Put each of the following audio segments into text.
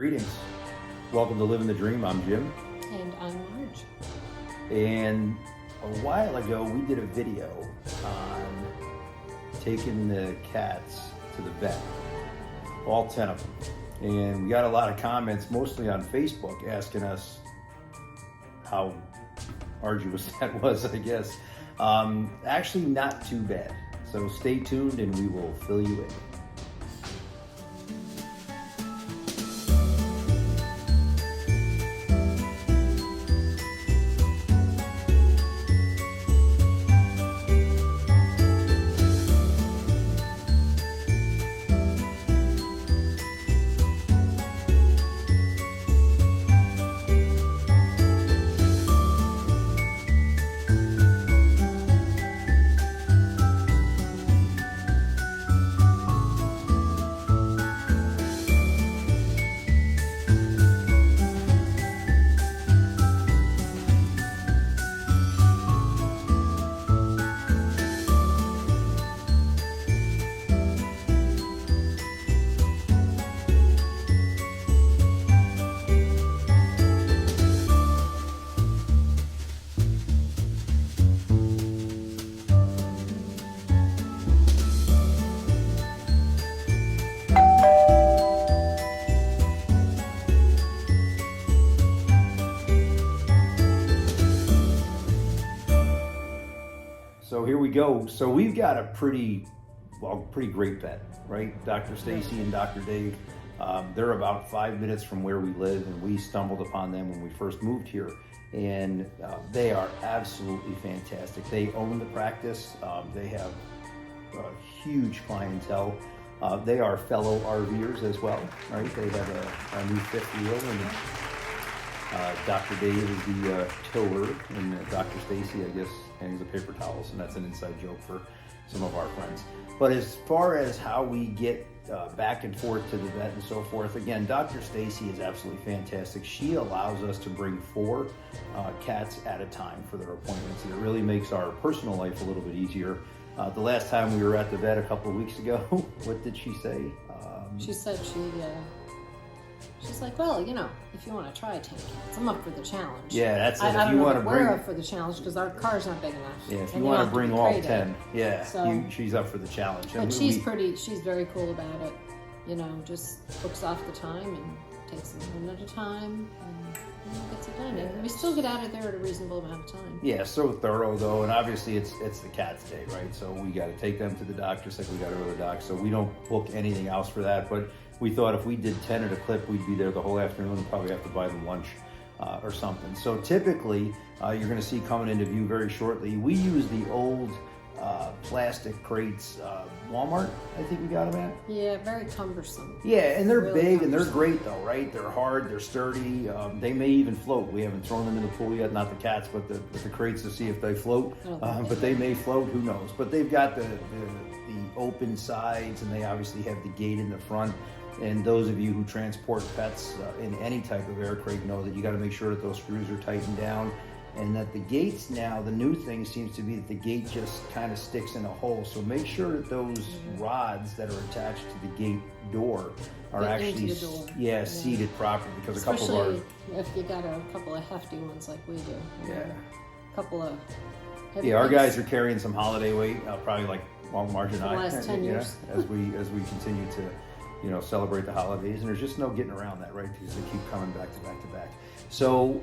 Greetings. Welcome to Living the Dream. I'm Jim. And I'm Marge. And a while ago, we did a video on taking the cats to the vet, all 10 of them. And we got a lot of comments, mostly on Facebook, asking us how arduous that was, I guess. Actually, not too bad. So stay tuned and we will fill you in. So here we go. So we've got a pretty great vet, right? Dr. Stacy and Dr. Dave. They're about 5 minutes from where we live, and we stumbled upon them when we first moved here. And they are absolutely fantastic. They own the practice. They have a huge clientele. They are fellow RVers as well, right? They have a new fifth wheel, and Dr. Dave is the tiller, and Dr. Stacy, I guess, hangs the paper towels, and that's an inside joke for some of our friends. But as far as how we get back and forth to the vet and so forth, again, Dr. Stacy is absolutely fantastic. She allows us to bring 4 cats at a time for their appointments, and it really makes our personal life a little bit easier. The last time we were at the vet a couple of weeks ago, what did she say? She said she's like, well, you know, if you want to try 10 cats, I'm up for the challenge. Yeah, that's it. I If don't you know want to if bring, we're up for the challenge because our car's not big enough. yeah, if and you want to have bring be all crated. 10, yeah, So- she's up for the challenge. But she's very cool about it. You know, just books off the time and takes them one at a time and gets it done. And we still get out of there at a reasonable amount of time. Yeah, so thorough though, and obviously it's the cat's day, right? So we got to take them to the doctor, just like we got to go to the doc. So we don't book anything else for that. But we thought if we did 10 at a clip, we'd be there the whole afternoon and probably have to buy them lunch or something. So typically, you're going to see coming into view very shortly. We use the old plastic crates, Walmart, I think we got them at. Yeah, very cumbersome. Yeah, and they're Really big and they're cumbersome. great though, right? They're hard, they're sturdy. They may even float. We haven't thrown them in the pool yet, not the cats, but the crates to see if they float. I don't think But they may float, who knows? But they've got the open sides, and they obviously have the gate in the front. And those of you who transport pets in any type of air crate know that you got to make sure that those screws are tightened down. And that the gates now, the new thing seems to be that the gate just kind of sticks in a hole. So make sure that those rods that are attached to the gate door are Get actually, into the door. yeah, seated properly. Because Especially a couple of if you got a couple of hefty ones like we do. our, yeah. A couple of heavy Yeah, our ones. guys are carrying some holiday weight, probably like Marge and For the I, last 10 you know, years. as we continue to, you know, celebrate the holidays, and there's just no getting around that, right? Because they keep coming back to back to back. So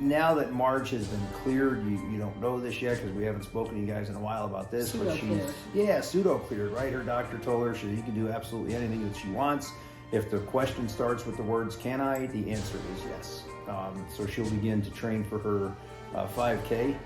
now that Marge has been cleared, you don't know this yet because we haven't spoken to you guys in a while about this, but she's pseudo cleared, right? Her doctor told her she can do absolutely anything that she wants. If the question starts with the words "Can I?" the answer is yes. So she'll begin to train for her 5K.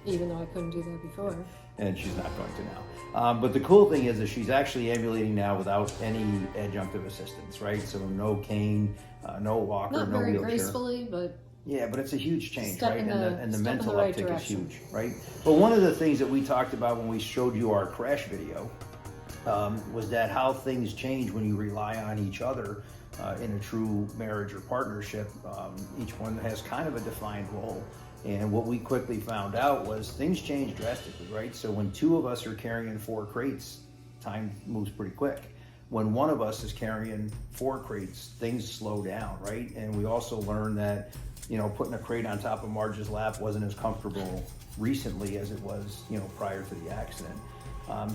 Even though I couldn't do that before. And she's not going to now. But the cool thing is that she's actually ambulating now without any adjunctive assistance, right? So no cane, no walker, Not no very wheelchair. gracefully, but Yeah, but it's a huge change, Step right? in And the step in mental the right uptick direction. is huge, right? But one of the things that we talked about when we showed you our crash video was that how things change when you rely on each other in a true marriage or partnership. Each one has kind of a defined role. And what we quickly found out was things change drastically, right? So when 2 of us are carrying 4 crates, time moves pretty quick. when one of us is carrying 4 crates, things slow down, right? And we also learned that, you know, putting a crate on top of Marge's lap wasn't as comfortable recently as it was, you know, prior to the accident.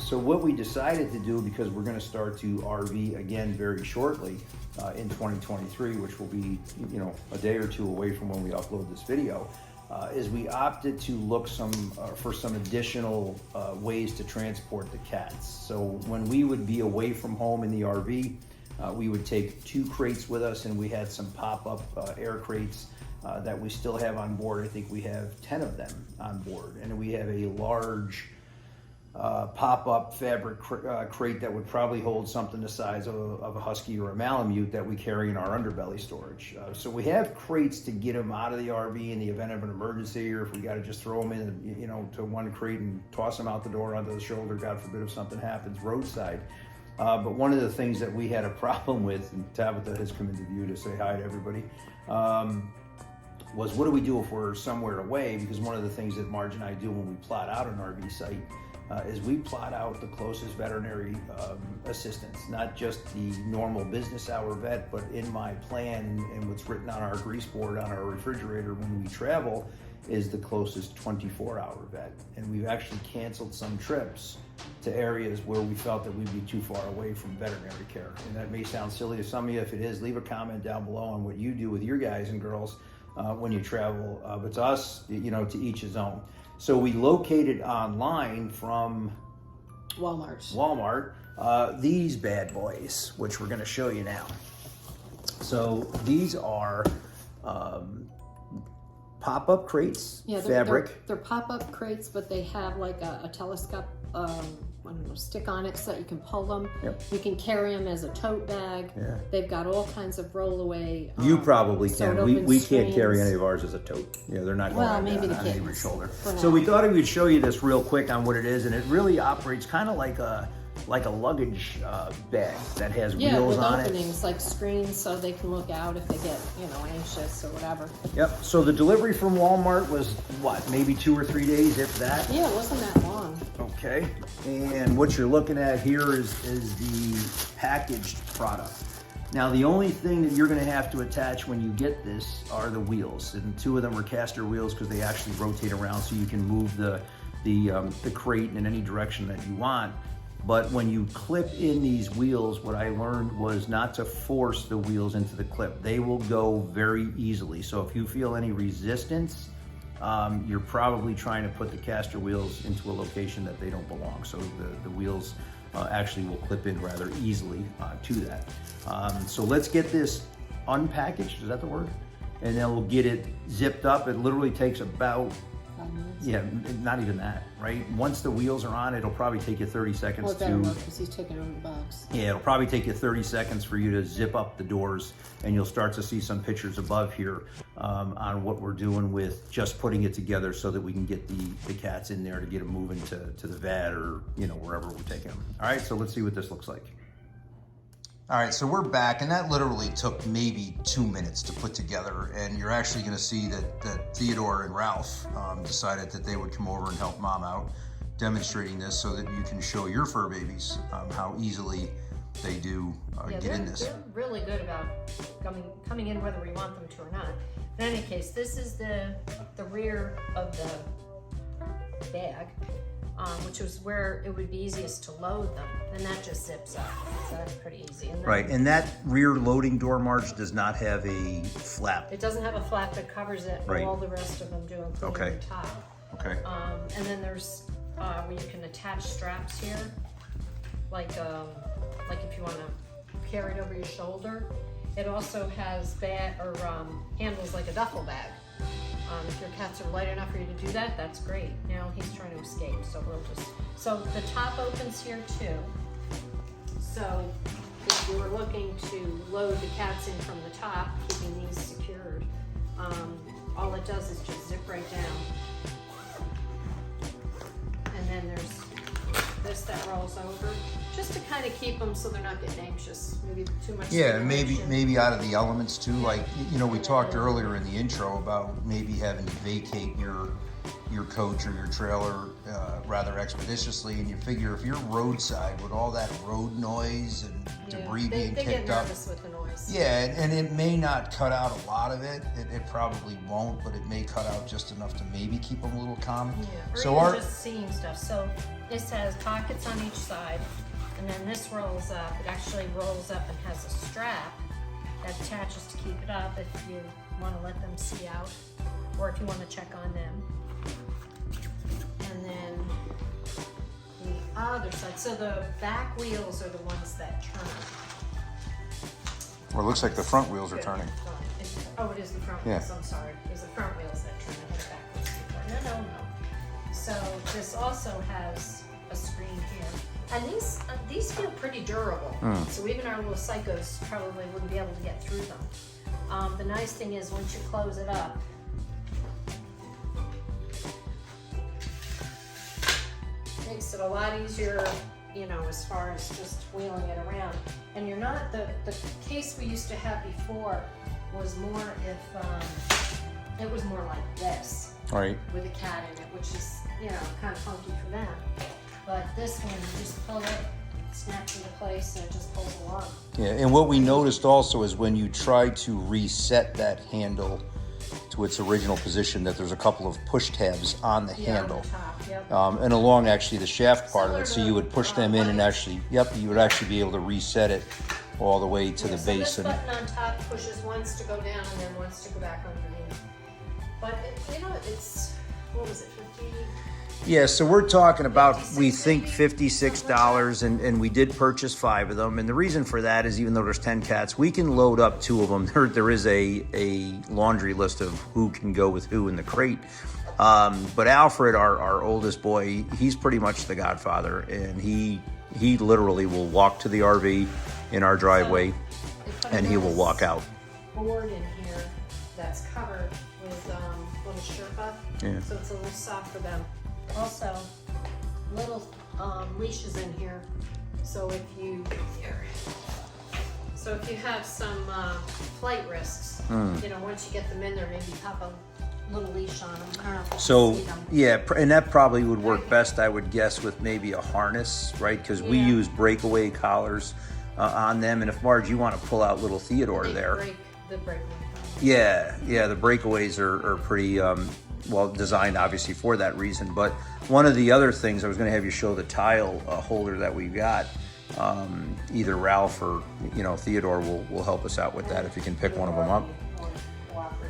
So what we decided to do, because we're going to start to RV again very shortly in 2023, which will be, you know, a day or two away from when we upload this video, is we opted to look for some additional ways to transport the cats. So when we would be away from home in the RV, we would take 2 crates with us, and we had some pop-up air crates that we still have on board. I think we have 10 of them on board, and we have a large pop-up fabric crate that would probably hold something the size of a husky or a Malamute that we carry in our underbelly storage. So we have crates to get them out of the RV in the event of an emergency, or if we got to just throw them in, you know, to one crate and toss them out the door onto the shoulder, God forbid if something happens roadside. But one of the things that we had a problem with, and Tabitha has come into view to say hi to everybody, was what do we do if we're somewhere away? Because one of the things that Marge and I do when we plot out an RV site is we plot out the closest veterinary assistance, not just the normal business hour vet, but in my plan and what's written on our grease board on our refrigerator when we travel is the closest 24-hour vet. And we've actually canceled some trips to areas where we felt that we'd be too far away from veterinary care. And that may sound silly to some of you. If it is, leave a comment down below on what you do with your guys and girls when you travel. But to us, you know, to each his own. So we located online from Walmart these bad boys, which we're going to show you now. So these are pop-up crates, fabric. They're pop-up crates, but they have like a telescope, I don't know, stick on it so that you can pull them. Yep. You can carry them as a tote bag. Yeah. They've got all kinds of roll-away. You probably can. We can't carry any screens. of ours as a tote. Yeah, they're not going maybe the on kittens, anybody's shoulder. for So now. we thought we'd show you this real quick on what it is, and it really operates kind of like a luggage bag that has Yeah, wheels with on openings like screens so they can look out if they get, you know, anxious or whatever. it. Yep. So the delivery from Walmart was what, maybe 2 or 3 days, if that. Yeah, it wasn't that long. Okay. And what you're looking at here is the packaged product. Now, the only thing that you're going to have to attach when you get this are the wheels, and 2 of them are caster wheels because they actually rotate around so you can move the crate in any direction that you want. But when you clip in these wheels, what I learned was not to force the wheels into the clip. They will go very easily. So if you feel any resistance, you're probably trying to put the caster wheels into a location that they don't belong. So the wheels actually will clip in rather easily to that. So let's get this unpackaged, is that the word? And then we'll get it zipped up. It literally takes about, 5 minutes. yeah, not even that, right? Once the wheels are on, it'll probably take you 30 seconds Well, it better to... work because he's taking over the box. Yeah, it'll probably take you 30 seconds for you to zip up the doors, and you'll start to see some pictures above here on what we're doing with just putting it together so that we can get the cats in there to get them moving to the vet or, you know, wherever we're taking them. All right, so let's see what this looks like. All right, so we're back, and that literally took maybe 2 minutes to put together, and you're actually going to see that Theodore and Ralph decided that they would come over and help Mom out, demonstrating this so that you can show your fur babies how easily they do get in this. They're really good about coming in whether we want them to or not. In any case, this is the rear of the bag, which was where it would be easiest to load them, and that just zips up. So that's pretty easy. And then Right, and that rear loading door, Marge, does not have a flap. it doesn't have a flap that covers it. Right. All the rest of them do, including Okay. the top. Okay. And then there's where you can attach straps here, like if you want to carry it over your shoulder. It also has handles like a duffel bag. If your cats are light enough for you to do that, that's great. Now he's trying to escape, so the top opens here too. So if you were looking to load the cats in from the top, keeping these secured, all it does is just zip right down. And then there's this that rolls over, just to kind of keep them so they're not getting anxious. Maybe too much. Yeah, stimulation. maybe out of the elements too. Like, you know, we talked earlier in the intro about maybe having to vacate your coach or your trailer rather expeditiously, and you figure if you're roadside with all that road noise and debris being they kicked get up, nervous with the noise. yeah, and it may not cut out a lot of it. It probably won't, but it may cut out just enough to maybe keep them a little calm. Yeah, or So even our just seam stuff. So this has pockets on each side, and then this rolls up. It actually rolls up and has a strap that attaches to keep it up if you want to let them see out, or if you want to check on them. And then the other side. So the back wheels are the ones that turn. well, it looks like the front wheels are turning. Oh, it is the front Yeah. wheels, I'm sorry. It's the front wheels that turn. I had it backwards before. No. So this also has a screen here. And these feel pretty durable. So even our little psychos probably wouldn't be able to get through them. The nice thing is once you close it up, makes it a lot easier, you know, as far as just wheeling it around. And you're not, the case we used to have before was more it was more like this Right. with a cat in it, which is, you know, kind of funky for them. But this one, you just pull it, snaps into place, and it just pulls along. Yeah, and what we noticed also is when you try to reset that handle to its original position, that there's a couple of push tabs on the handle. On the top, yep. And along actually the shaft part of it, so Similar you to, would push them in and lights. actually, you would actually be able to reset it all the way to the So base. this button on top pushes once to go down and then once to go back underneath. But you know, it's, what was it, 50? Yeah, so we're talking about, 56 we think maybe? $56, and we did purchase 5 of them. And the reason for that is even though there's 10 cats, we can load up 2 of them. There is a laundry list of who can go with who in the crate. But Alfred, our oldest boy, he's pretty much the godfather, and he literally will walk to the RV in our driveway, They put a and he will nice walk out. board in here that's covered with little Sherpa. Yeah. So it's a little soft for them. Also, little leashes in here. So if you have some flight risks, you know, once you get them in there, maybe pop a little leash on them. I don't know if you So can see them. yeah, and that probably would work best, I would guess, with maybe a harness, right? Because we Yeah. use breakaway collars on them, and if Marge, you want to pull out little Theodore They there, break the breakaway. yeah, the breakaways are pretty well designed, obviously for that reason. But one of the other things I was going to have you show the tile holder that we've got. Either Ralph or Theodore will help us out with that if you can pick one of them up.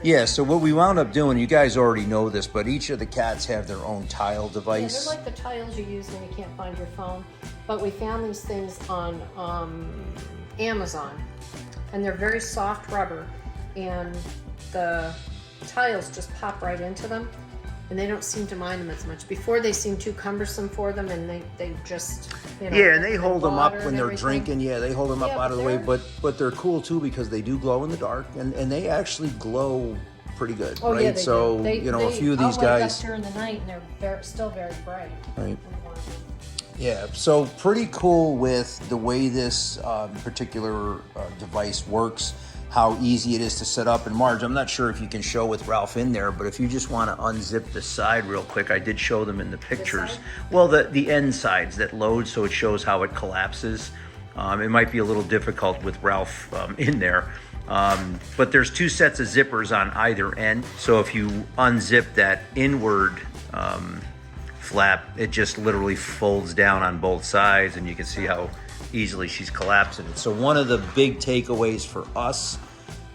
Yeah, so what we wound up doing, you guys already know this, but each of the cats have their own tile Yeah, device. they're like the tiles you use when you can't find your phone. But we found these things on Amazon, and they're very soft rubber, and the tiles just pop right into them, and they don't seem to mind them as much. Before they seemed too cumbersome for them, and they just Yeah, and they hold them up water when and they're everything. drinking. Yeah, they hold them up Yeah, out of the but way, they're- but they're cool too because they do glow in the dark, and they actually glow pretty good, Oh right? yeah, they So do. They, a few of these I'll light it guys, up during the night, and they're still very bright. right? Yeah, so pretty cool with the way this particular device works, how easy it is to set up. And Marge, I'm not sure if you can show with Ralph in there, but if you just want to unzip the side real quick, I did show them in the pictures. side? Well, the end sides that load, so it shows how it collapses. It might be a little difficult with Ralph in there. But there's 2 sets of zippers on either end. So if you unzip that inward flap, it just literally folds down on both sides, and you can see how easily she's collapsing it. So one of the big takeaways for us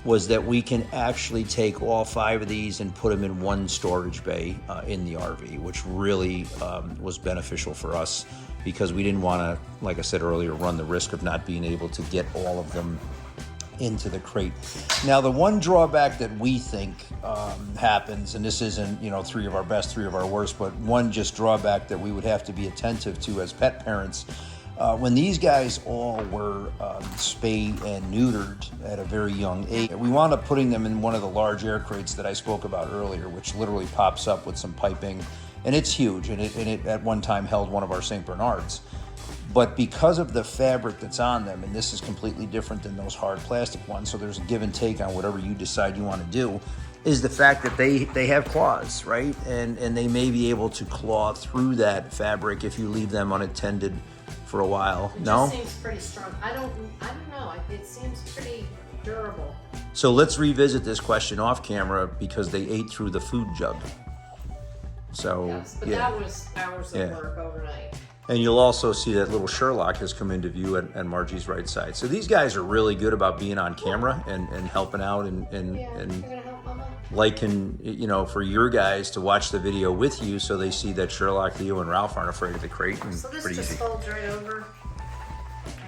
was that we can actually take all 5 of these and put them in one storage bay in the RV, which really was beneficial for us because we didn't want to, like I said earlier, run the risk of not being able to get all of them into the crate. Now, the one drawback that we think happens, and this isn't 3 of our best, 3 of our worst, but one just drawback that we would have to be attentive to as pet parents, when these guys all were spayed and neutered at a very young age, we wound up putting them in one of the large air crates that I spoke about earlier, which literally pops up with some piping, and it's huge, and it at one time held one of our St. Bernards. But because of the fabric that's on them, and this is completely different than those hard plastic ones, so there's a give and take on whatever you decide you want to do, is the fact that they have claws, right? And they may be able to claw through that fabric if you leave them unattended for a while. It No? just seems pretty strong. I don't know. It seems pretty durable. So let's revisit this question off camera because they ate through the food jug. So, Yes, but yeah. that was hours of Yeah. work overnight. And you'll also see that little Sherlock has come into view at Margie's right side. So these guys are really good about being on camera and helping out and Yeah, you're gonna help Mama? liking, you know, for your guys to watch the video with you so they see that Sherlock, Leo, and Ralph aren't afraid of the crate, and So this pretty just easy. folds right over.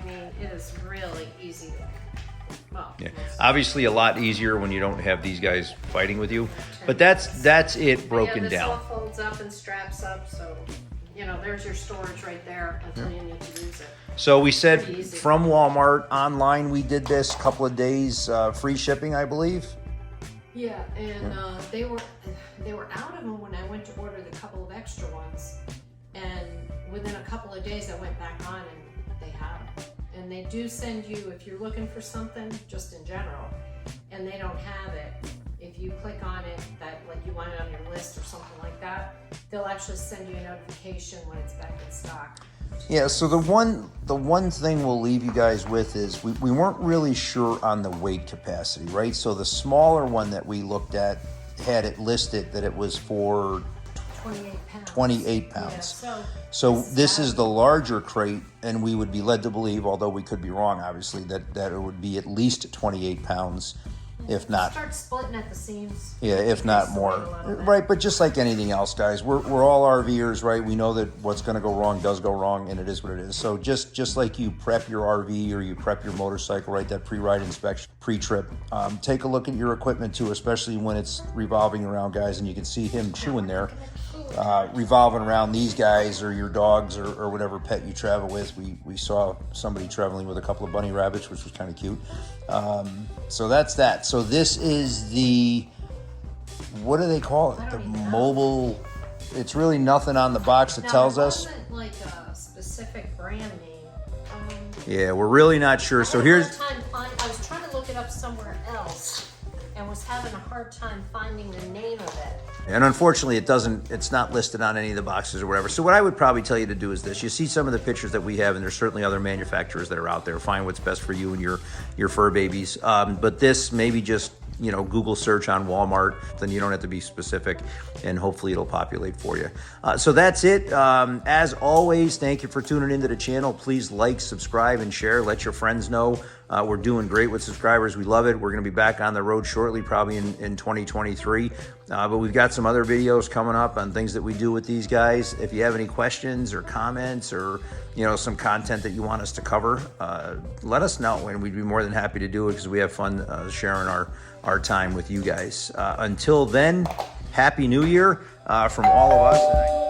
I mean, it is really easy to, well, Yeah. most- Obviously a lot easier when you don't have these guys fighting with you, but that's it But broken yeah, this all down. folds up and straps up, so, you know, there's your storage right there until you need to use it. So we said Pretty easy. from Walmart online, we did this a couple of days, free shipping, I believe. Yeah, and they were out of them when I went to order the couple of extra ones, and within a couple of days I went back on and they had them. And they do send you, if you're looking for something, just in general, and they don't have it, if you click on it, that like you want it on your list or something like that, they'll actually send you a notification when it's back in stock. Yeah, so the one thing we'll leave you guys with is we weren't really sure on the weight capacity, right? So the smaller one that we looked at had it listed that it was for 28 pounds. 28 Yeah, pounds. so So this is the larger crate, and we would be led to believe, although we could be wrong, obviously, that it would be at least 28 pounds, if not. Start splitting at the seams. Yeah, if not Just more. a little bit. Right, but just like anything else, guys, we're all RVers, right? We know that what's going to go wrong does go wrong, and it is what it is. So just like you prep your RV or you prep your motorcycle, right? That pre-ride inspection, pre-trip. Take a look at your equipment too, especially when it's revolving around, guys, and you can see him chewing there. Revolving around these guys or your dogs or whatever pet you travel with. We saw somebody traveling with a couple of bunny rabbits, which was kind of cute. So that's that. So this is the, what do they call I it? The don't even know. mobile, it's really nothing on the box that Now, tells there us. wasn't like a specific brand name. Yeah, we're really not sure. So here's, I was trying to look it up somewhere else and was having a hard time finding the name of it. and unfortunately it's not listed on any of the boxes or whatever. So what I would probably tell you to do is this. You see some of the pictures that we have, and there's certainly other manufacturers that are out there. Find what's best for you and your fur babies. But this maybe just, you know, Google search on Walmart, then you don't have to be specific, and hopefully it'll populate for you. So that's it. As always, thank you for tuning into the channel. Please like, subscribe, and share. Let your friends know. We're doing great with subscribers. We love it. We're going to be back on the road shortly, probably in 2023. But we've got some other videos coming up on things that we do with these guys. If you have any questions or comments or, you know, some content that you want us to cover, let us know, and we'd be more than happy to do it because we have fun sharing our time with you guys. Until then, Happy New Year from all of us.